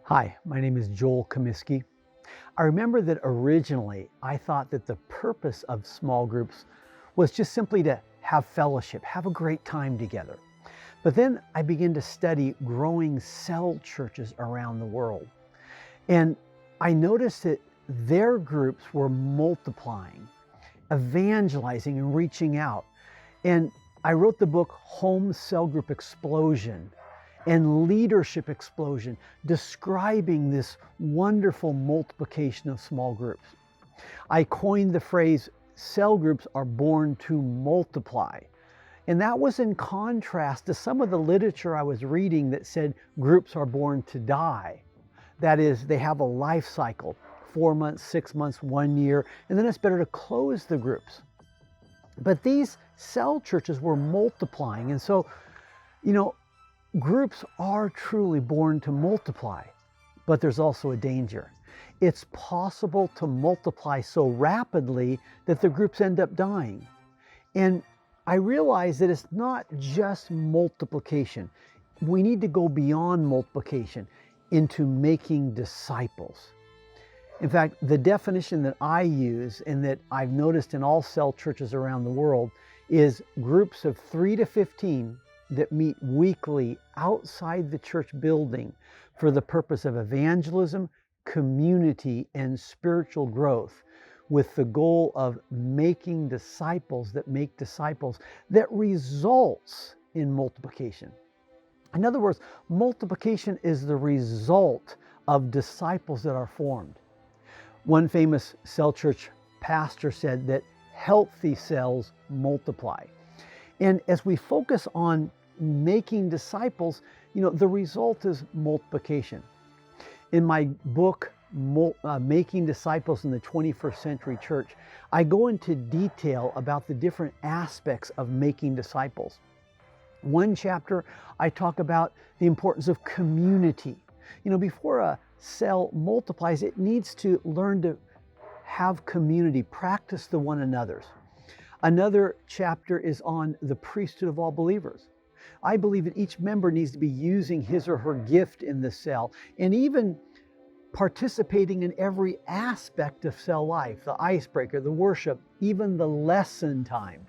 Hi, my name is Joel Comiskey. I remember that originally I thought that the purpose of small groups was just simply to have fellowship, have a great time together. But then I began to study growing cell churches around the world. And I noticed that their groups were multiplying, evangelizing, and reaching out. And I wrote the book Home Cell Group Explosion and Leadership Explosion, describing this wonderful multiplication of small groups. I coined the phrase, cell groups are born to multiply. And that was in contrast to some of the literature I was reading that said groups are born to die. That is, they have a life cycle, 4 months, 6 months, 1 year, and then it's better to close the groups. But these cell churches were multiplying. And so, groups are truly born to multiply, but there's also a danger. It's possible to multiply so rapidly that the groups end up dying. And I realize that it's not just multiplication. We need to go beyond multiplication into making disciples. In fact, the definition that I use and that I've noticed in all cell churches around the world is groups of 3 to 15 that meet weekly outside the church building for the purpose of evangelism, community, and spiritual growth, with the goal of making disciples that make disciples that results in multiplication. In other words, multiplication is the result of disciples that are formed. One famous cell church pastor said that healthy cells multiply. And as we focus on making disciples, the result is multiplication. In my book, Making Disciples in the 21st Century Church, I go into detail about the different aspects of making disciples. One chapter, I talk about the importance of community. Before a cell multiplies, it needs to learn to have community, practice the one another's. Another chapter is on the priesthood of all believers. I believe that each member needs to be using his or her gift in the cell and even participating in every aspect of cell life, the icebreaker, the worship, even the lesson time.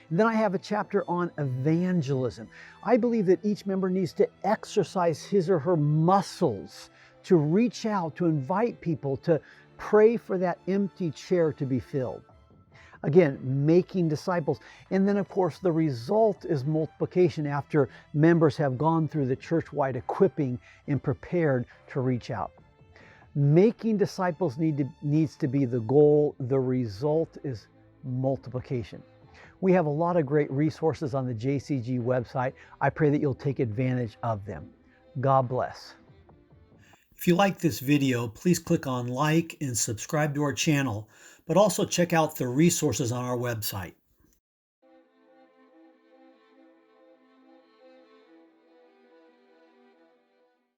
And then I have a chapter on evangelism. I believe that each member needs to exercise his or her muscles to reach out, to invite people, to pray for that empty chair to be filled. Again, making disciples. And then, of course, the result is multiplication after members have gone through the church-wide equipping and prepared to reach out. Making disciples needs to be the goal. The result is multiplication. We have a lot of great resources on the JCG website. I pray that you'll take advantage of them. God bless. If you like this video, please click on like and subscribe to our channel, but also check out the resources on our website.